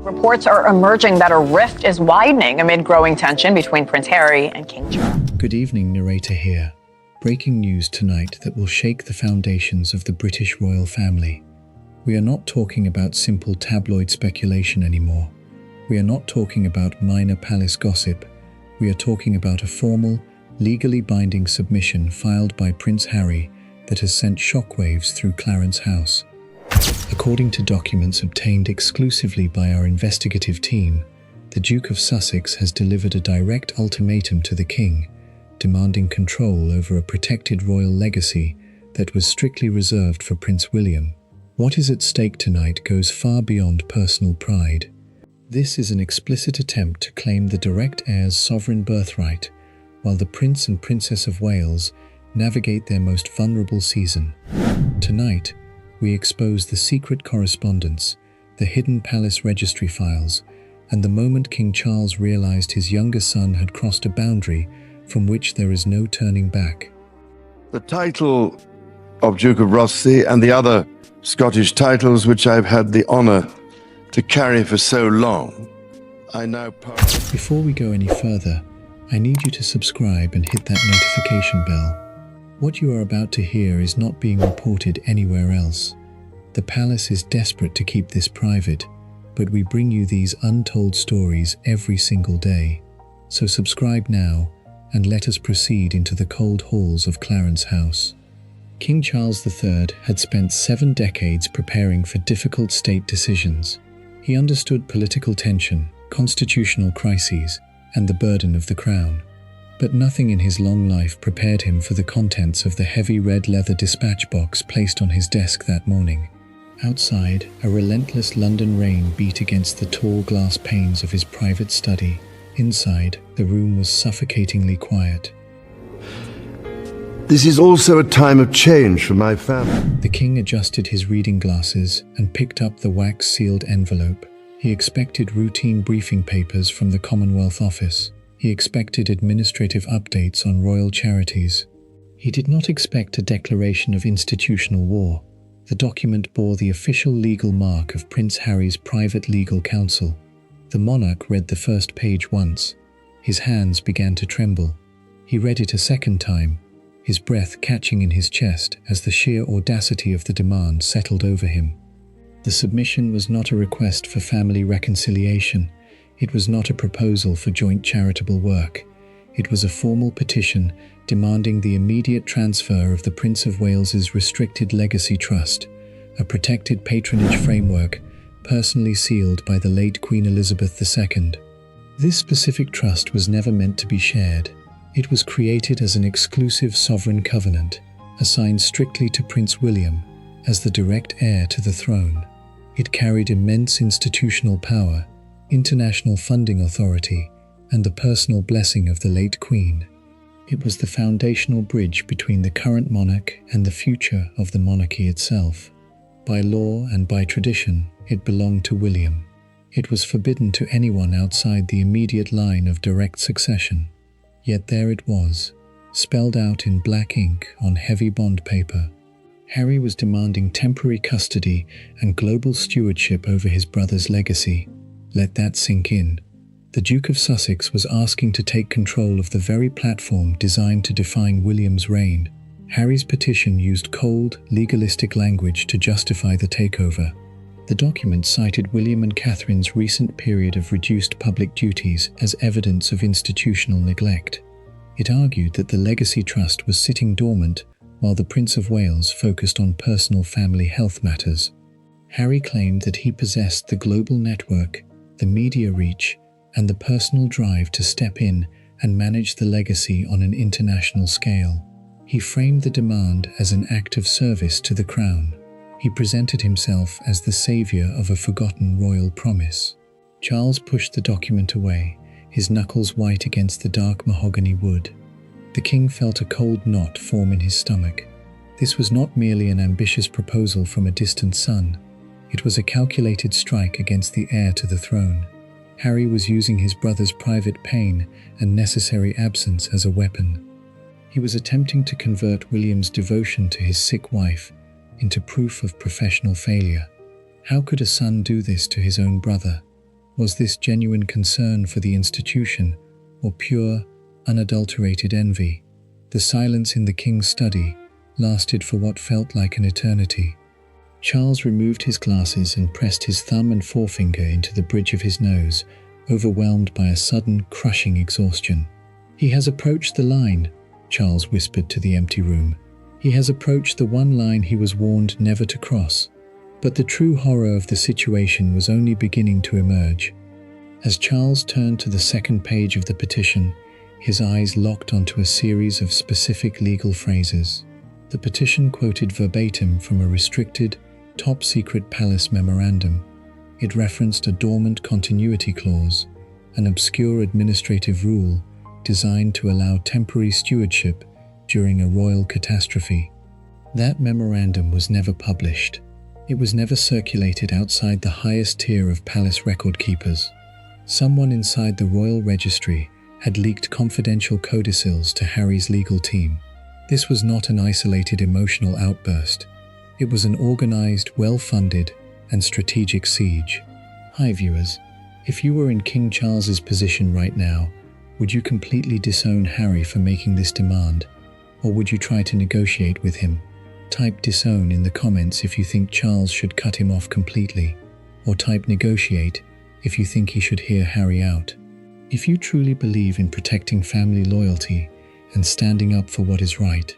Reports are emerging that a rift is widening amid growing tension between Prince Harry and King Charles. Good evening, narrator here. Breaking news tonight that will shake the foundations of the British royal family. We are not talking about simple tabloid speculation anymore. We are not talking about minor palace gossip. We are talking about a formal, legally binding submission filed by Prince Harry that has sent shockwaves through Clarence House. According to documents obtained exclusively by our investigative team, the Duke of Sussex has delivered a direct ultimatum to the King, demanding control over a protected royal legacy that was strictly reserved for Prince William. What is at stake tonight goes far beyond personal pride. This is an explicit attempt to claim the direct heir's sovereign birthright, while the Prince and Princess of Wales navigate their most vulnerable season. Tonight, we expose the secret correspondence, the hidden palace registry files, and the moment King Charles realized his younger son had crossed a boundary from which there is no turning back. The title of Duke of Sussex and the other Scottish titles which I've had the honour to carry for so long, I now pass. Before we go any further, I need you to subscribe and hit that notification bell. What you are about to hear is not being reported anywhere else. The palace is desperate to keep this private, but we bring you these untold stories every single day. So subscribe now and let us proceed into the cold halls of Clarence House. King Charles III had spent 7 decades preparing for difficult state decisions. He understood political tension, constitutional crises, and the burden of the crown. But nothing in his long life prepared him for the contents of the heavy red leather dispatch box placed on his desk that morning. Outside, a relentless London rain beat against the tall glass panes of his private study. Inside, the room was suffocatingly quiet. This is also a time of change for my family. The king adjusted his reading glasses and picked up the wax-sealed envelope. He expected routine briefing papers from the Commonwealth Office. He expected administrative updates on royal charities. He did not expect a declaration of institutional war. The document bore the official legal mark of Prince Harry's private legal counsel. The monarch read the first page once. His hands began to tremble. He read it a second time, his breath catching in his chest as the sheer audacity of the demand settled over him. The submission was not a request for family reconciliation. It was not a proposal for joint charitable work. It was a formal petition demanding the immediate transfer of the Prince of Wales's restricted legacy trust, a protected patronage framework personally sealed by the late Queen Elizabeth II. This specific trust was never meant to be shared. It was created as an exclusive sovereign covenant, assigned strictly to Prince William as the direct heir to the throne. It carried immense institutional power, international funding authority, and the personal blessing of the late Queen. It was the foundational bridge between the current monarch and the future of the monarchy itself. By law and by tradition, it belonged to William. It was forbidden to anyone outside the immediate line of direct succession. Yet there it was, spelled out in black ink on heavy bond paper. Harry was demanding temporary custody and global stewardship over his brother's legacy. Let that sink in. The Duke of Sussex was asking to take control of the very platform designed to define William's reign. Harry's petition used cold, legalistic language to justify the takeover. The document cited William and Catherine's recent period of reduced public duties as evidence of institutional neglect. It argued that the legacy trust was sitting dormant while the Prince of Wales focused on personal family health matters. Harry claimed that he possessed the global network, the media reach, and the personal drive to step in and manage the legacy on an international scale. He framed the demand as an act of service to the crown. He presented himself as the savior of a forgotten royal promise. Charles pushed the document away, his knuckles white against the dark mahogany wood. The king felt a cold knot form in his stomach. This was not merely an ambitious proposal from a distant son. It was a calculated strike against the heir to the throne. Harry was using his brother's private pain and necessary absence as a weapon. He was attempting to convert William's devotion to his sick wife into proof of professional failure. How could a son do this to his own brother? Was this genuine concern for the institution, or pure, unadulterated envy? The silence in the king's study lasted for what felt like an eternity. Charles removed his glasses and pressed his thumb and forefinger into the bridge of his nose, overwhelmed by a sudden, crushing exhaustion. "He has approached the line," Charles whispered to the empty room. "He has approached the one line he was warned never to cross." But the true horror of the situation was only beginning to emerge. As Charles turned to the second page of the petition, his eyes locked onto a series of specific legal phrases. The petition quoted verbatim from a restricted, top-secret palace memorandum. It referenced a dormant continuity clause, an obscure administrative rule designed to allow temporary stewardship during a royal catastrophe. That memorandum was never published. It was never circulated outside the highest tier of palace record keepers. Someone inside the royal registry had leaked confidential codicils to Harry's legal team. This was not an isolated emotional outburst. It was an organized, well-funded, and strategic siege. Hi viewers, if you were in King Charles's position right now, would you completely disown Harry for making this demand? Or would you try to negotiate with him? Type disown in the comments if you think Charles should cut him off completely, or type negotiate if you think he should hear Harry out. If you truly believe in protecting family loyalty and standing up for what is right,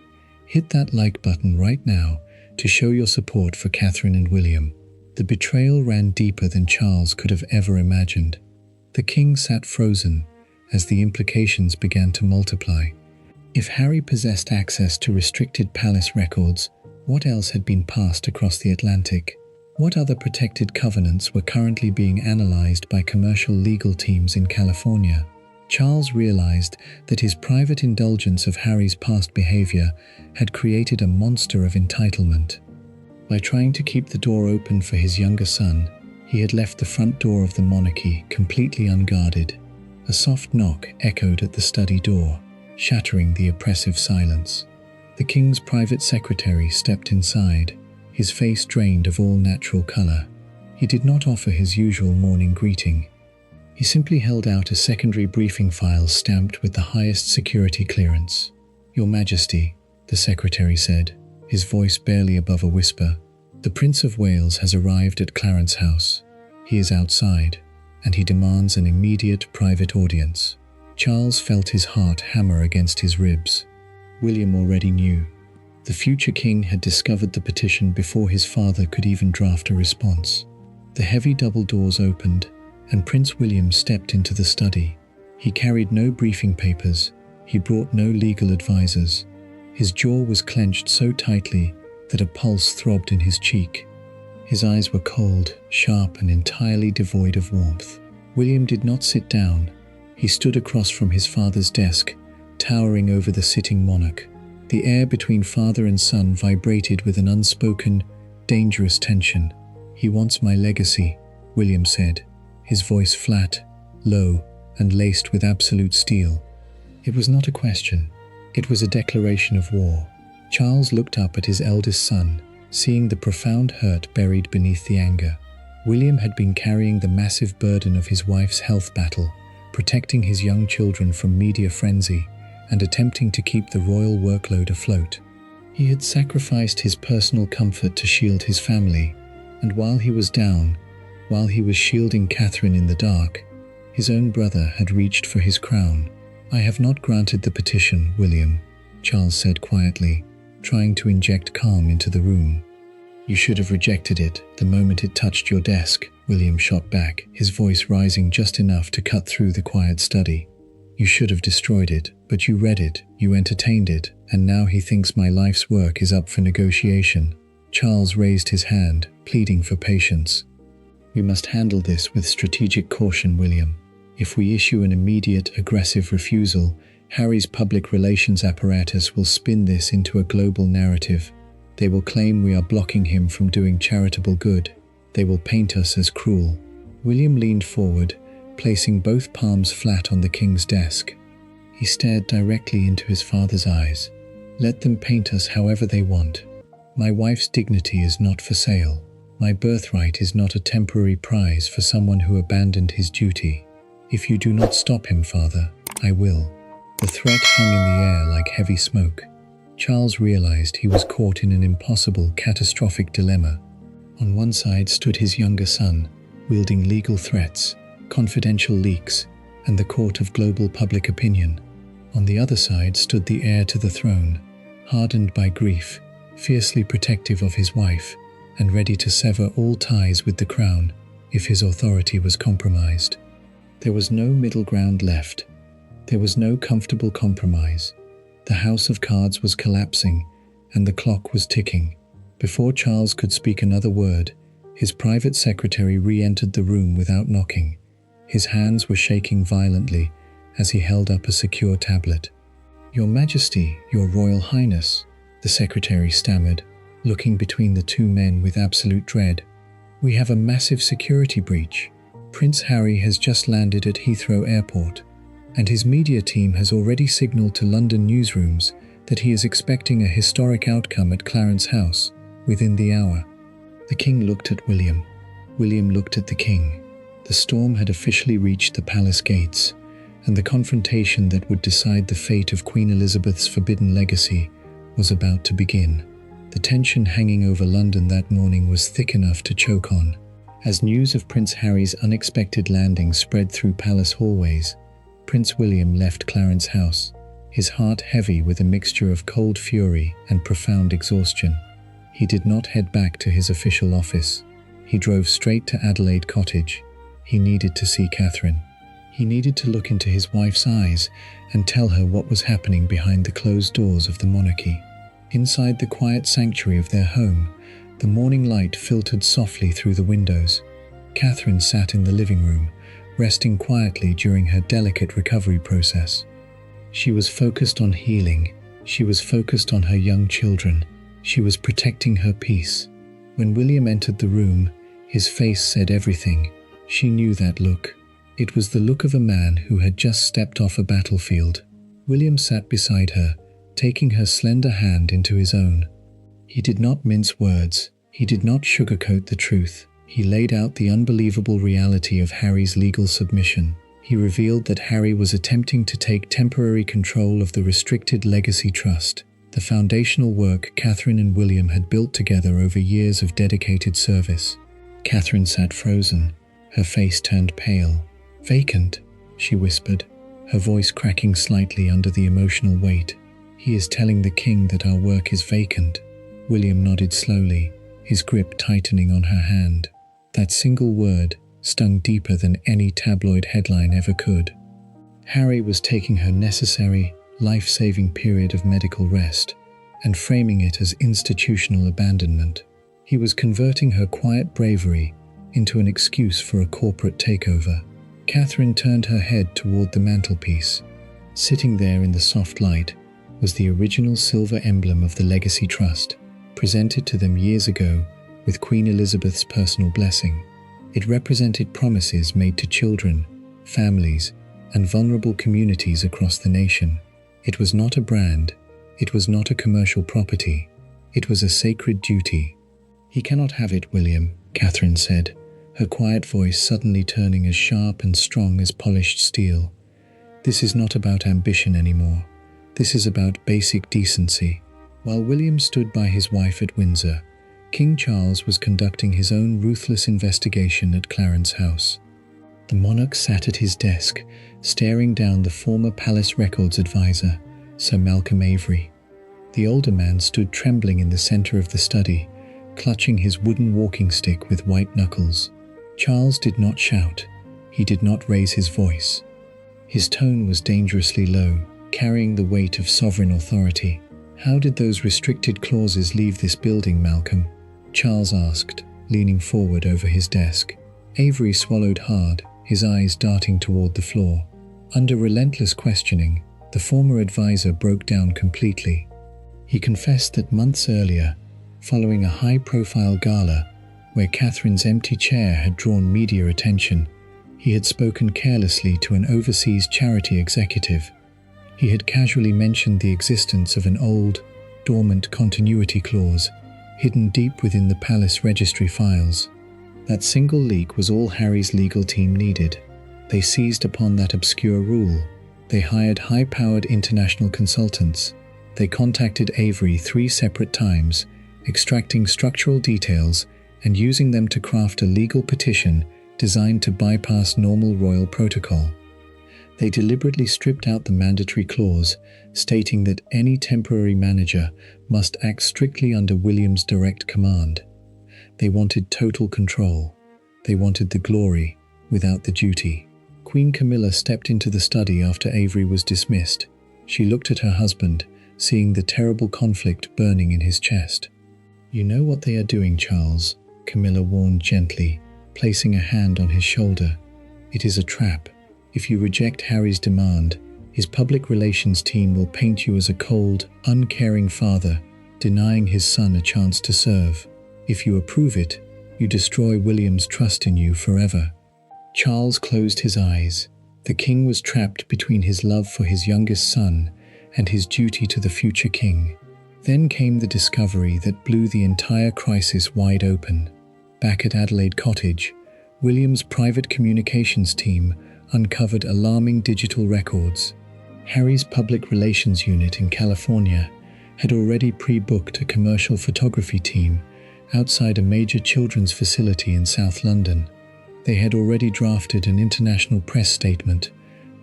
hit that like button right now to show your support for Catherine and William. The betrayal ran deeper than Charles could have ever imagined. The king sat frozen as the implications began to multiply. If Harry possessed access to restricted palace records, what else had been passed across the Atlantic? What other protected covenants were currently being analyzed by commercial legal teams in California? Charles realized that his private indulgence of Harry's past behavior had created a monster of entitlement. By trying to keep the door open for his younger son, he had left the front door of the monarchy completely unguarded. A soft knock echoed at the study door, shattering the oppressive silence. The king's private secretary stepped inside, his face drained of all natural color. He did not offer his usual morning greeting. He simply held out a secondary briefing file stamped with the highest security clearance. "Your Majesty," the secretary said, his voice barely above a whisper, "the Prince of Wales has arrived at Clarence House. He is outside, and he demands an immediate private audience." Charles felt his heart hammer against his ribs. William already knew. The future king had discovered the petition before his father could even draft a response. The heavy double doors opened, and Prince William stepped into the study. He carried no briefing papers. He brought no legal advisors. His jaw was clenched so tightly that a pulse throbbed in his cheek. His eyes were cold, sharp, and entirely devoid of warmth. William did not sit down. He stood across from his father's desk, towering over the sitting monarch. The air between father and son vibrated with an unspoken, dangerous tension. "He wants my legacy," William said, his voice flat, low, and laced with absolute steel. It was not a question. It was a declaration of war. Charles looked up at his eldest son, seeing the profound hurt buried beneath the anger. William had been carrying the massive burden of his wife's health battle, protecting his young children from media frenzy, and attempting to keep the royal workload afloat. He had sacrificed his personal comfort to shield his family, and while he was down, while he was shielding Catherine in the dark, his own brother had reached for his crown. "I have not granted the petition, William," Charles said quietly, trying to inject calm into the room. "You should have rejected it the moment it touched your desk," William shot back, his voice rising just enough to cut through the quiet study. "You should have destroyed it, but you read it, you entertained it, and now he thinks my life's work is up for negotiation." Charles raised his hand, pleading for patience. "We must handle this with strategic caution, William. If we issue an immediate, aggressive refusal, Harry's public relations apparatus will spin this into a global narrative. They will claim we are blocking him from doing charitable good. They will paint us as cruel." William leaned forward, placing both palms flat on the king's desk. He stared directly into his father's eyes. "Let them paint us however they want. My wife's dignity is not for sale. My birthright is not a temporary prize for someone who abandoned his duty. If you do not stop him, father, I will." The threat hung in the air like heavy smoke. Charles realized he was caught in an impossible, catastrophic dilemma. On one side stood his younger son, wielding legal threats, confidential leaks, and the court of global public opinion. On the other side stood the heir to the throne, hardened by grief, fiercely protective of his wife, and ready to sever all ties with the crown if his authority was compromised. There was no middle ground left. There was no comfortable compromise. The house of cards was collapsing, and the clock was ticking. Before Charles could speak another word, his private secretary re-entered the room without knocking. His hands were shaking violently as he held up a secure tablet. "Your Majesty, Your Royal Highness," the secretary stammered, looking between the two men with absolute dread. "We have a massive security breach. Prince Harry has just landed at Heathrow Airport, and his media team has already signaled to London newsrooms that he is expecting a historic outcome at Clarence House within the hour." The king looked at William. William looked at the king. The storm had officially reached the palace gates, and the confrontation that would decide the fate of Queen Elizabeth's forbidden legacy was about to begin. The tension hanging over London that morning was thick enough to choke on. As news of Prince Harry's unexpected landing spread through palace hallways, Prince William left Clarence House, his heart heavy with a mixture of cold fury and profound exhaustion. He did not head back to his official office. He drove straight to Adelaide Cottage. He needed to see Catherine. He needed to look into his wife's eyes and tell her what was happening behind the closed doors of the monarchy. Inside the quiet sanctuary of their home, the morning light filtered softly through the windows. Catherine sat in the living room, resting quietly during her delicate recovery process. She was focused on healing. She was focused on her young children. She was protecting her peace. When William entered the room, his face said everything. She knew that look. It was the look of a man who had just stepped off a battlefield. William sat beside her, taking her slender hand into his own. He did not mince words. He did not sugarcoat the truth. He laid out the unbelievable reality of Harry's legal submission. He revealed that Harry was attempting to take temporary control of the restricted legacy trust, the foundational work Catherine and William had built together over years of dedicated service. Catherine sat frozen, her face turned pale. "Vacant," she whispered, her voice cracking slightly under the emotional weight. "He is telling the king that our work is vacant." William nodded slowly, his grip tightening on her hand. That single word stung deeper than any tabloid headline ever could. Harry was taking her necessary, life-saving period of medical rest and framing it as institutional abandonment. He was converting her quiet bravery into an excuse for a corporate takeover. Catherine turned her head toward the mantelpiece. Sitting there in the soft light was the original silver emblem of the Legacy Trust, presented to them years ago with Queen Elizabeth's personal blessing. It represented promises made to children, families, and vulnerable communities across the nation. It was not a brand. It was not a commercial property. It was a sacred duty. "He cannot have it, William," Catherine said, her quiet voice suddenly turning as sharp and strong as polished steel. "This is not about ambition anymore. This is about basic decency." While William stood by his wife at Windsor, King Charles was conducting his own ruthless investigation at Clarence House. The monarch sat at his desk, staring down the former palace records advisor, Sir Malcolm Avery. The older man stood trembling in the center of the study, clutching his wooden walking stick with white knuckles. Charles did not shout. He did not raise his voice. His tone was dangerously low, carrying the weight of sovereign authority. "How did those restricted clauses leave this building, Malcolm?" Charles asked, leaning forward over his desk. Avery swallowed hard, his eyes darting toward the floor. Under relentless questioning, the former advisor broke down completely. He confessed that months earlier, following a high-profile gala where Catherine's empty chair had drawn media attention, he had spoken carelessly to an overseas charity executive. He had casually mentioned the existence of an old, dormant continuity clause hidden deep within the palace registry files. That single leak was all Harry's legal team needed. They seized upon that obscure rule. They hired high-powered international consultants. They contacted Avery 3 separate times, extracting structural details and using them to craft a legal petition designed to bypass normal royal protocol. They deliberately stripped out the mandatory clause, stating that any temporary manager must act strictly under William's direct command. They wanted total control. They wanted the glory without the duty. Queen Camilla stepped into the study after Avery was dismissed. She looked at her husband, seeing the terrible conflict burning in his chest. "You know what they are doing, Charles," Camilla warned gently, placing a hand on his shoulder. "It is a trap. If you reject Harry's demand, his public relations team will paint you as a cold, uncaring father, denying his son a chance to serve. If you approve it, you destroy William's trust in you forever." Charles closed his eyes. The king was trapped between his love for his youngest son and his duty to the future king. Then came the discovery that blew the entire crisis wide open. Back at Adelaide Cottage, William's private communications team uncovered alarming digital records. Harry's public relations unit in California had already pre-booked a commercial photography team outside a major children's facility in South London. They had already drafted an international press statement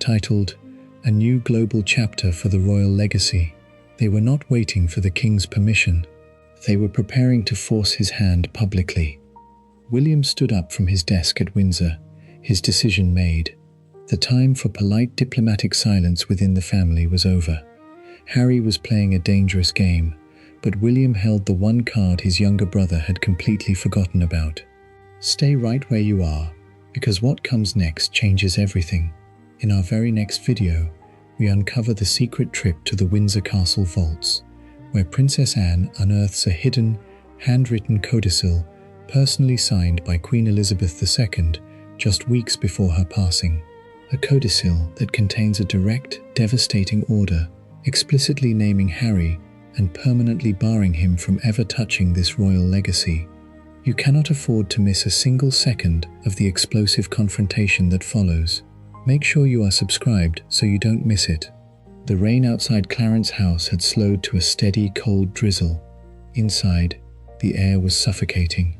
titled "A New Global Chapter for the Royal Legacy." They were not waiting for the king's permission. They were preparing to force his hand publicly. William stood up from his desk at Windsor, his decision made. The time for polite diplomatic silence within the family was over. Harry was playing a dangerous game, but William held the one card his younger brother had completely forgotten about. Stay right where you are, because what comes next changes everything. In our very next video, we uncover the secret trip to the Windsor Castle vaults, where Princess Anne unearths a hidden, handwritten codicil personally signed by Queen Elizabeth II just weeks before her passing. A codicil that contains a direct, devastating order, explicitly naming Harry and permanently barring him from ever touching this royal legacy. You cannot afford to miss a single second of the explosive confrontation that follows. Make sure you are subscribed so you don't miss it. The rain outside Clarence House had slowed to a steady, cold drizzle. Inside, the air was suffocating.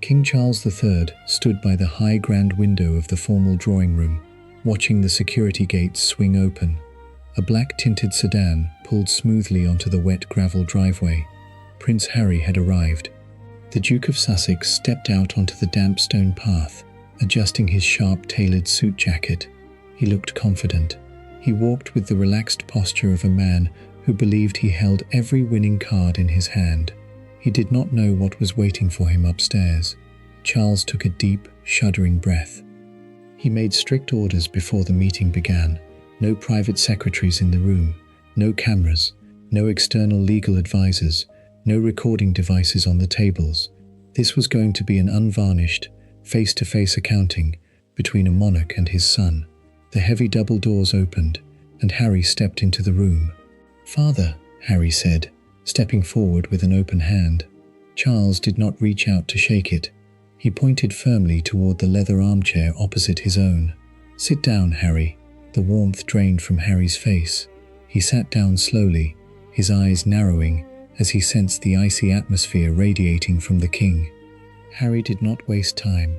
King Charles III stood by the high grand window of the formal drawing room, watching the security gates swing open. A black-tinted sedan pulled smoothly onto the wet gravel driveway. Prince Harry had arrived. The Duke of Sussex stepped out onto the damp stone path, adjusting his sharp-tailored suit jacket. He looked confident. He walked with the relaxed posture of a man who believed he held every winning card in his hand. He did not know what was waiting for him upstairs. Charles took a deep, shuddering breath. He made strict orders before the meeting began. No private secretaries in the room, no cameras, no external legal advisors, no recording devices on the tables. This was going to be an unvarnished, face-to-face accounting between a monarch and his son. The heavy double doors opened, and Harry stepped into the room. "Father," Harry said, stepping forward with an open hand. Charles did not reach out to shake it. He pointed firmly toward the leather armchair opposite his own. "Sit down, Harry." The warmth drained from Harry's face. He sat down slowly, his eyes narrowing as he sensed the icy atmosphere radiating from the king. Harry did not waste time.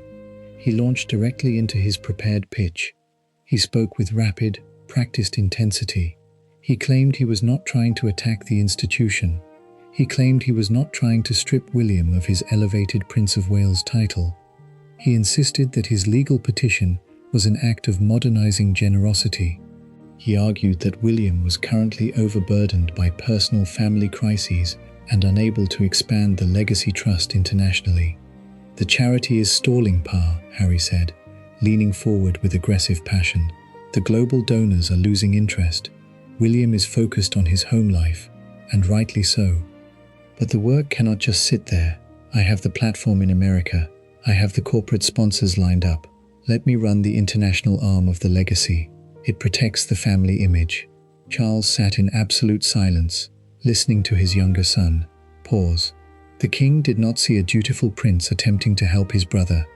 He launched directly into his prepared pitch. He spoke with rapid, practiced intensity. He claimed he was not trying to attack the institution. He claimed he was not trying to strip William of his elevated Prince of Wales title. He insisted that his legal petition was an act of modernizing generosity. He argued that William was currently overburdened by personal family crises and unable to expand the legacy trust internationally. "The charity is stalling, Pa," Harry said, leaning forward with aggressive passion. "The global donors are losing interest. William is focused on his home life, and rightly so. But the work cannot just sit there. I have the platform in America. I have the corporate sponsors lined up. Let me run the international arm of the legacy. It protects the family image." Charles sat in absolute silence, listening to his younger son. Pause. The king did not see a dutiful prince attempting to help his brother.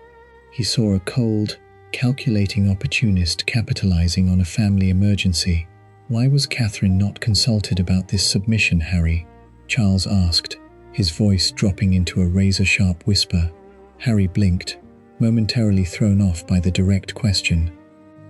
He saw a cold, calculating opportunist capitalizing on a family emergency. "Why was Catherine not consulted about this submission, Harry?" Charles asked, his voice dropping into a razor-sharp whisper. Harry blinked, momentarily thrown off by the direct question.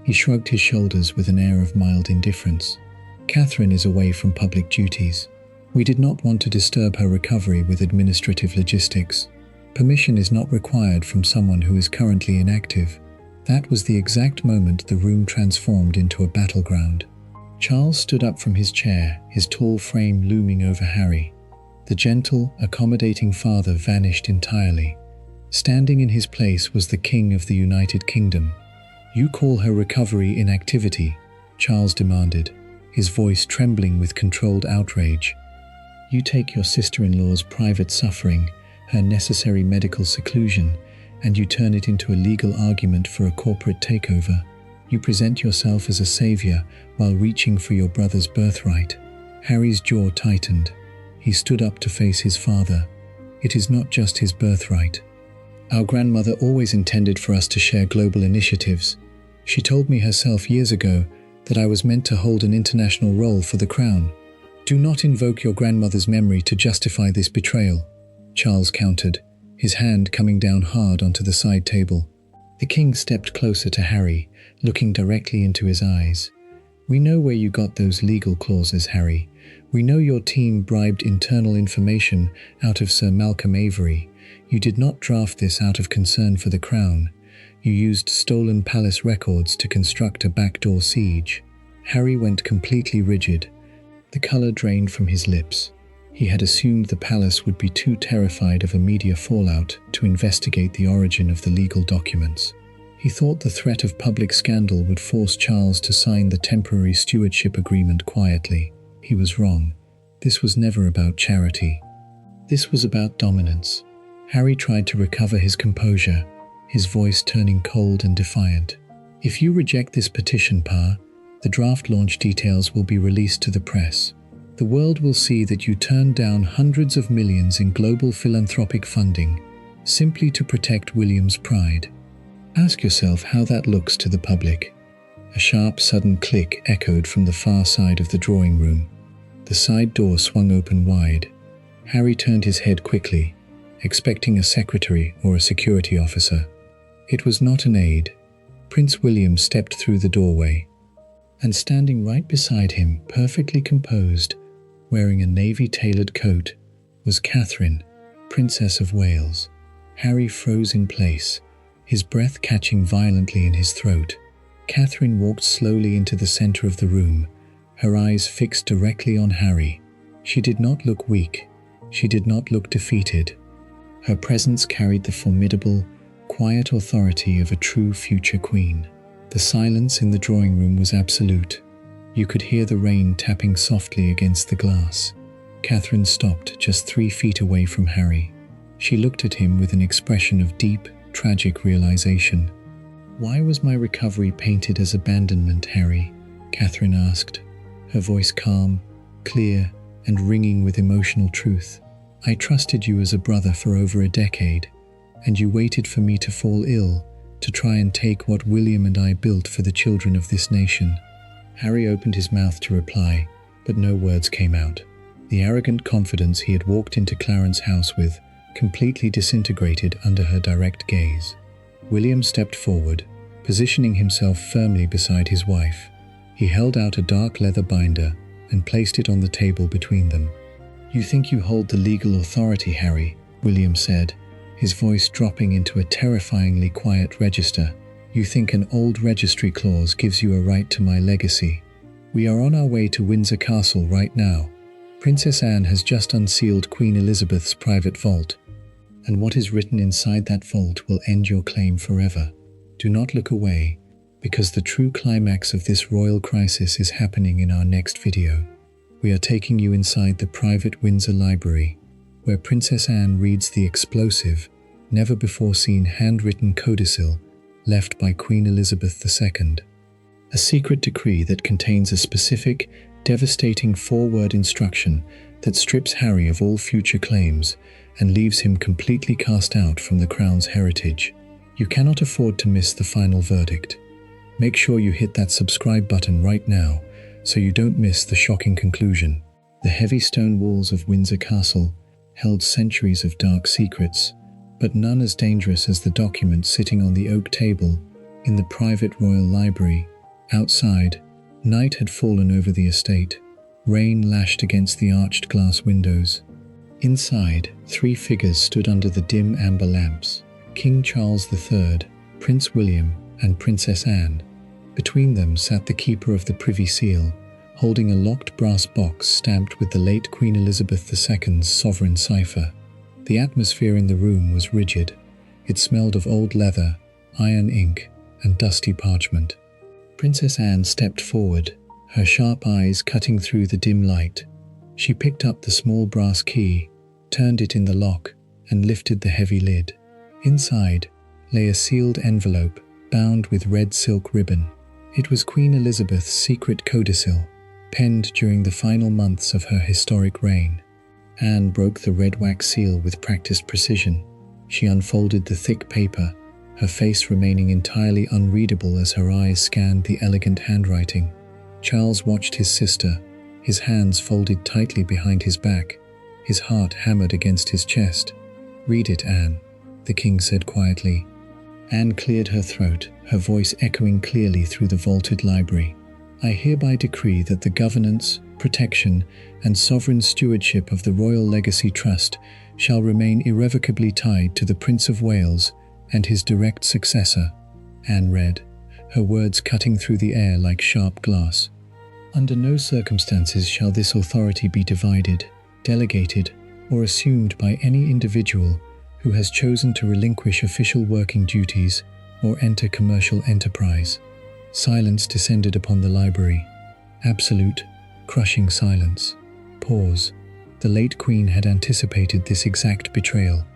He shrugged his shoulders with an air of mild indifference. "Catherine is away from public duties. We did not want to disturb her recovery with administrative logistics. Permission is not required from someone who is currently inactive." That was the exact moment the room transformed into a battleground. Charles stood up from his chair, his tall frame looming over Harry. The gentle, accommodating father vanished entirely. Standing in his place was the King of the United Kingdom. "You call her recovery inactivity?" Charles demanded, his voice trembling with controlled outrage. "You take your sister-in-law's private suffering, her necessary medical seclusion, and you turn it into a legal argument for a corporate takeover. You present yourself as a savior while reaching for your brother's birthright." Harry's jaw tightened. He stood up to face his father. "It is not just his birthright. Our grandmother always intended for us to share global initiatives. She told me herself years ago that I was meant to hold an international role for the crown. Do not invoke your grandmother's memory to justify this betrayal," Charles countered, his hand coming down hard onto the side table. The king stepped closer to Harry, looking directly into his eyes. "We know where you got those legal clauses, Harry. We know your team bribed internal information out of Sir Malcolm Avery. You did not draft this out of concern for the crown. You used stolen palace records to construct a backdoor siege." Harry went completely rigid. The color drained from his lips. He had assumed the palace would be too terrified of a media fallout to investigate the origin of the legal documents. He thought the threat of public scandal would force Charles to sign the temporary stewardship agreement quietly. He was wrong. This was never about charity. This was about dominance. Harry tried to recover his composure, his voice turning cold and defiant. "If you reject this petition, Pa, the draft launch details will be released to the press. The world will see that you turned down hundreds of millions in global philanthropic funding, simply to protect William's pride. Ask yourself how that looks to the public." A sharp, sudden click echoed from the far side of the drawing room. The side door swung open wide. Harry turned his head quickly, expecting a secretary or a security officer. It was not an aide. Prince William stepped through the doorway, and standing right beside him, perfectly composed, wearing a navy-tailored coat, was Catherine, Princess of Wales. Harry froze in place, his breath catching violently in his throat. Catherine walked slowly into the center of the room, her eyes fixed directly on Harry. She did not look weak. She did not look defeated. Her presence carried the formidable, quiet authority of a true future queen. The silence in the drawing room was absolute. You could hear the rain tapping softly against the glass. Catherine stopped just 3 feet away from Harry. She looked at him with an expression of deep, tragic realization. "Why was my recovery painted as abandonment, Harry?" Catherine asked, her voice calm, clear, and ringing with emotional truth. "I trusted you as a brother for over a decade, and you waited for me to fall ill to try and take what William and I built for the children of this nation." Harry opened his mouth to reply, but no words came out. The arrogant confidence he had walked into Clarence House with completely disintegrated under her direct gaze. William stepped forward, positioning himself firmly beside his wife. He held out a dark leather binder and placed it on the table between them. "You think you hold the legal authority, Harry," William said, his voice dropping into a terrifyingly quiet register. "You think an old registry clause gives you a right to my legacy. We are on our way to Windsor Castle right now. Princess Anne has just unsealed Queen Elizabeth's private vault, and what is written inside that vault will end your claim forever. Do not look away, because the true climax of this royal crisis is happening in our next video. We are taking you inside the private Windsor Library, where Princess Anne reads the explosive, never-before-seen handwritten codicil left by Queen Elizabeth II. A secret decree that contains a specific, devastating 4-word instruction that strips Harry of all future claims and leaves him completely cast out from the crown's heritage. You cannot afford to miss the final verdict. Make sure you hit that subscribe button right now so you don't miss the shocking conclusion. The heavy stone walls of Windsor Castle held centuries of dark secrets, but none as dangerous as the document sitting on the oak table in the private royal library. Outside, night had fallen over the estate. Rain lashed against the arched glass windows. Inside, 3 figures stood under the dim amber lamps: King Charles III, Prince William, and Princess Anne. Between them sat the keeper of the Privy Seal, holding a locked brass box stamped with the late Queen Elizabeth II's sovereign cipher. The atmosphere in the room was rigid. It smelled of old leather, iron ink, and dusty parchment. Princess Anne stepped forward, her sharp eyes cutting through the dim light. She picked up the small brass key, turned it in the lock, and lifted the heavy lid. Inside lay a sealed envelope bound with red silk ribbon. It was Queen Elizabeth's secret codicil, penned during the final months of her historic reign. Anne broke the red wax seal with practiced precision. She unfolded the thick paper, her face remaining entirely unreadable as her eyes scanned the elegant handwriting. Charles watched his sister, his hands folded tightly behind his back, his heart hammered against his chest. "Read it, Anne," the king said quietly. Anne cleared her throat, her voice echoing clearly through the vaulted library. "I hereby decree that the governance, protection, and sovereign stewardship of the Royal Legacy Trust shall remain irrevocably tied to the Prince of Wales and his direct successor," Anne read, her words cutting through the air like sharp glass. "Under no circumstances shall this authority be divided, delegated, or assumed by any individual who has chosen to relinquish official working duties or enter commercial enterprise." Silence descended upon the library. Absolute, crushing silence. Pause. The late Queen had anticipated this exact betrayal.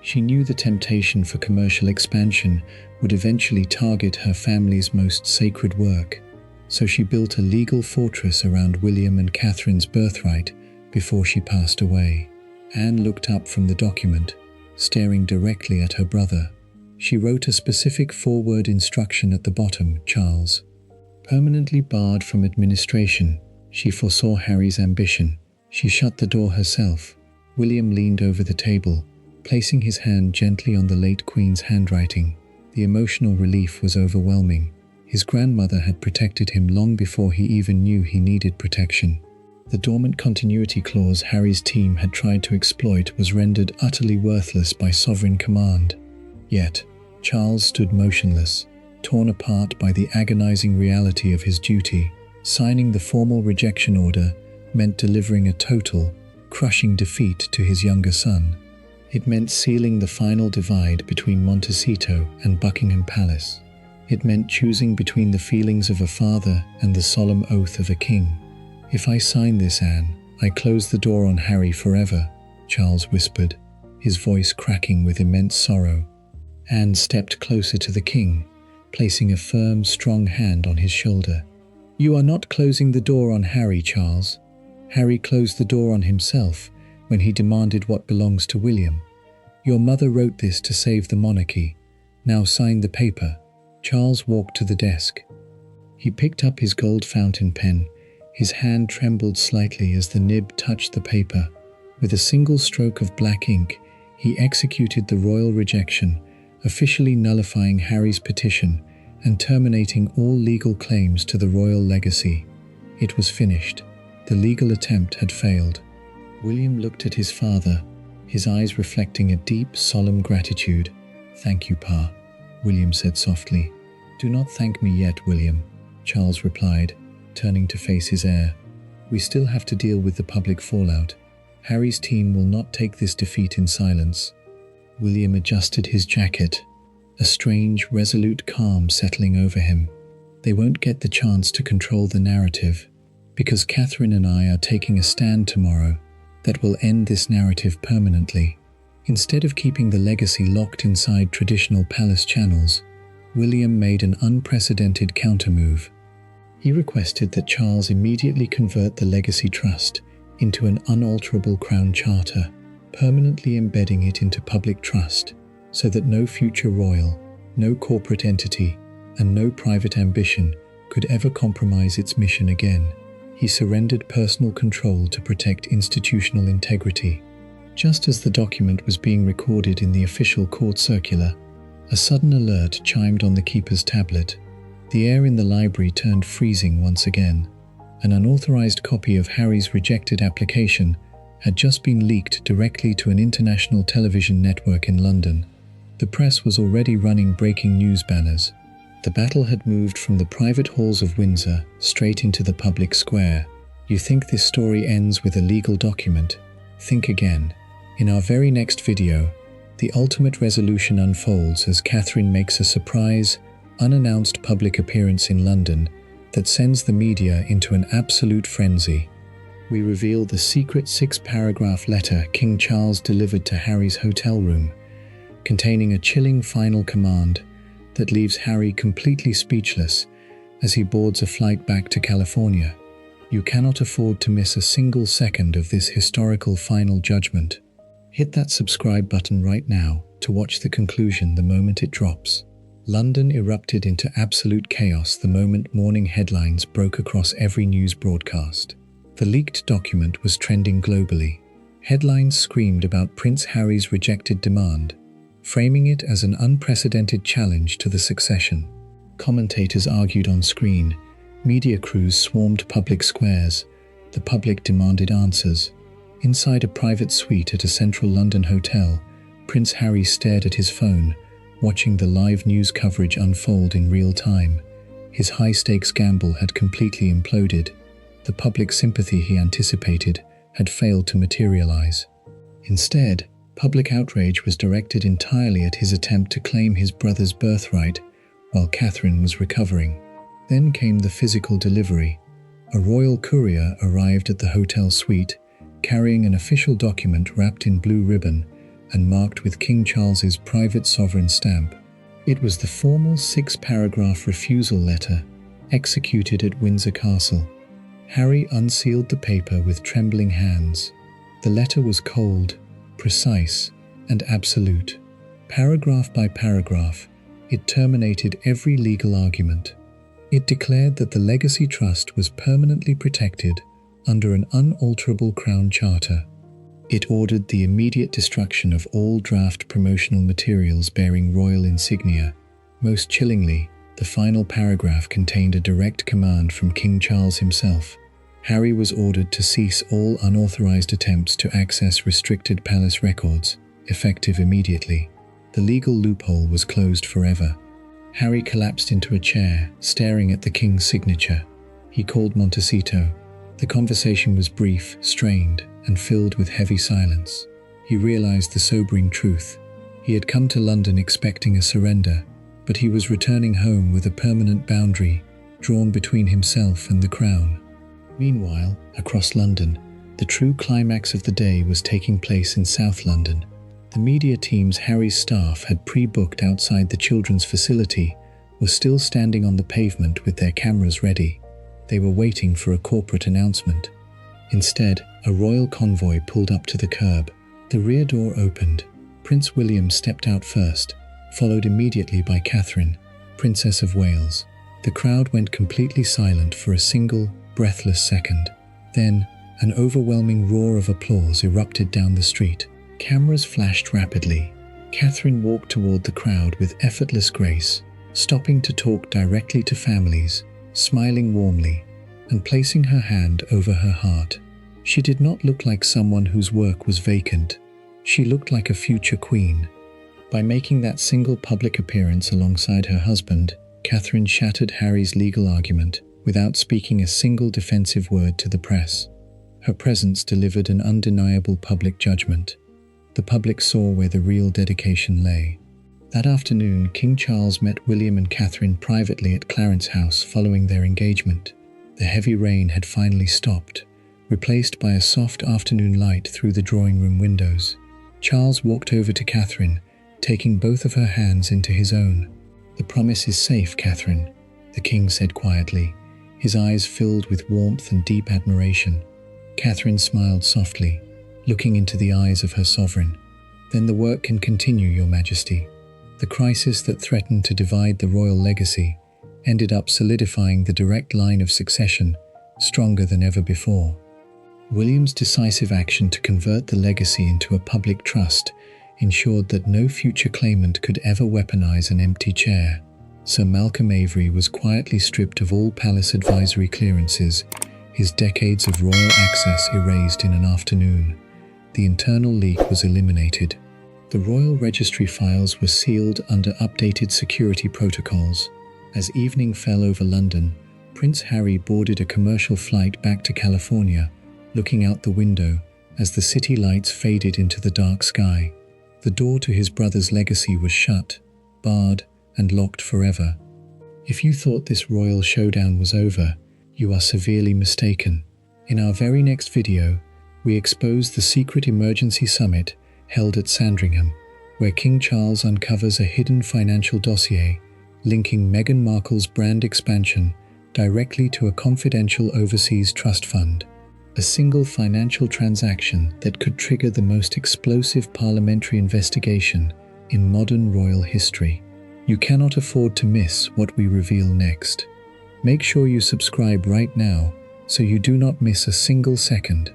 She knew the temptation for commercial expansion would eventually target her family's most sacred work, so she built a legal fortress around William and Catherine's birthright before she passed away. Anne looked up from the document, staring directly at her brother. She wrote a specific 4-word instruction at the bottom: Charles. Permanently barred from administration, she foresaw Harry's ambition. She shut the door herself. William leaned over the table, placing his hand gently on the late Queen's handwriting. The emotional relief was overwhelming. His grandmother had protected him long before he even knew he needed protection. The dormant continuity clause Harry's team had tried to exploit was rendered utterly worthless by sovereign command. Yet, Charles stood motionless, torn apart by the agonizing reality of his duty. Signing the formal rejection order meant delivering a total, crushing defeat to his younger son. It meant sealing the final divide between Montecito and Buckingham Palace. It meant choosing between the feelings of a father and the solemn oath of a king. "If I sign this, Anne, I close the door on Harry forever," Charles whispered, his voice cracking with immense sorrow. Anne stepped closer to the king, placing a firm, strong hand on his shoulder. "You are not closing the door on Harry, Charles. Harry closed the door on himself when he demanded what belongs to William. Your mother wrote this to save the monarchy. Now sign the paper." Charles walked to the desk. He picked up his gold fountain pen. His hand trembled slightly as the nib touched the paper. With a single stroke of black ink, he executed the royal rejection, officially nullifying Harry's petition and terminating all legal claims to the royal legacy. It was finished. The legal attempt had failed. William looked at his father, his eyes reflecting a deep, solemn gratitude. "Thank you, Pa," William said softly. "Do not thank me yet, William," Charles replied, turning to face his heir. "We still have to deal with the public fallout. Harry's team will not take this defeat in silence." William adjusted his jacket, a strange, resolute calm settling over him. "They won't get the chance to control the narrative, because Catherine and I are taking a stand tomorrow that will end this narrative permanently." Instead of keeping the legacy locked inside traditional palace channels, William made an unprecedented countermove. He requested that Charles immediately convert the legacy trust into an unalterable crown charter, permanently embedding it into public trust so that no future royal, no corporate entity, and no private ambition could ever compromise its mission again. He surrendered personal control to protect institutional integrity. Just as the document was being recorded in the official court circular, a sudden alert chimed on the keeper's tablet. The air in the library turned freezing once again. An unauthorized copy of Harry's rejected application had just been leaked directly to an international television network in London. The press was already running breaking news banners. The battle had moved from the private halls of Windsor straight into the public square. You think this story ends with a legal document? Think again. In our very next video, the ultimate resolution unfolds as Catherine makes a surprise, unannounced public appearance in London that sends the media into an absolute frenzy. We reveal the secret 6-paragraph letter King Charles delivered to Harry's hotel room, containing a chilling final command that leaves Harry completely speechless as he boards a flight back to California. You cannot afford to miss a single second of this historical final judgment. Hit that subscribe button right now to watch the conclusion the moment it drops. London erupted into absolute chaos the moment morning headlines broke across every news broadcast. The leaked document was trending globally. Headlines screamed about Prince Harry's rejected demand, framing it as an unprecedented challenge to the succession. Commentators argued on screen, media crews swarmed public squares, the public demanded answers. Inside a private suite at a central London hotel, Prince Harry stared at his phone, watching the live news coverage unfold in real time. His high-stakes gamble had completely imploded. The public sympathy he anticipated had failed to materialize. Instead, public outrage was directed entirely at his attempt to claim his brother's birthright while Catherine was recovering. Then came the physical delivery. A royal courier arrived at the hotel suite, carrying an official document wrapped in blue ribbon and marked with King Charles's private sovereign stamp. It was the formal 6-paragraph refusal letter, executed at Windsor Castle. Harry unsealed the paper with trembling hands. The letter was cold, precise, and absolute. Paragraph by paragraph, it terminated every legal argument. It declared that the legacy trust was permanently protected under an unalterable Crown Charter. It ordered the immediate destruction of all draft promotional materials bearing royal insignia. Most chillingly, the final paragraph contained a direct command from King Charles himself. Harry was ordered to cease all unauthorized attempts to access restricted palace records, effective immediately. The legal loophole was closed forever. Harry collapsed into a chair, staring at the king's signature. He called Montecito. The conversation was brief, strained, and filled with heavy silence. He realized the sobering truth. He had come to London expecting a surrender, but he was returning home with a permanent boundary drawn between himself and the crown. Meanwhile, across London, the true climax of the day was taking place in South London. The media teams Harry's staff had pre-booked outside the children's facility were still standing on the pavement with their cameras ready. They were waiting for a corporate announcement. Instead, a royal convoy pulled up to the curb. The rear door opened. Prince William stepped out first, followed immediately by Catherine, Princess of Wales. The crowd went completely silent for a single, breathless second. Then, an overwhelming roar of applause erupted down the street. Cameras flashed rapidly. Catherine walked toward the crowd with effortless grace, stopping to talk directly to families, smiling warmly, and placing her hand over her heart. She did not look like someone whose work was vacant. She looked like a future queen. By making that single public appearance alongside her husband, Catherine shattered Harry's legal argument without speaking a single defensive word to the press. Her presence delivered an undeniable public judgment. The public saw where the real dedication lay. That afternoon, King Charles met William and Catherine privately at Clarence House following their engagement. The heavy rain had finally stopped, replaced by a soft afternoon light through the drawing room windows. Charles walked over to Catherine, taking both of her hands into his own. "The promise is safe, Catherine," the king said quietly, his eyes filled with warmth and deep admiration. Catherine smiled softly. looking into the eyes of her sovereign. Then the work can continue, Your Majesty. The crisis that threatened to divide the royal legacy ended up solidifying the direct line of succession stronger than ever before. William's decisive action to convert the legacy into a public trust ensured that no future claimant could ever weaponize an empty chair. Sir Malcolm Avery was quietly stripped of all palace advisory clearances, his decades of royal access erased in an afternoon. The internal leak was eliminated. The royal registry files were sealed under updated security protocols. As evening fell over London, Prince Harry boarded a commercial flight back to California, looking out the window as the city lights faded into the dark sky. The door to his brother's legacy was shut, barred, and locked forever. If you thought this royal showdown was over, you are severely mistaken. In our very next video, we expose the secret emergency summit held at Sandringham, where King Charles uncovers a hidden financial dossier linking Meghan Markle's brand expansion directly to a confidential overseas trust fund. A single financial transaction that could trigger the most explosive parliamentary investigation in modern royal history. You cannot afford to miss what we reveal next. Make sure you subscribe right now so you do not miss a single second.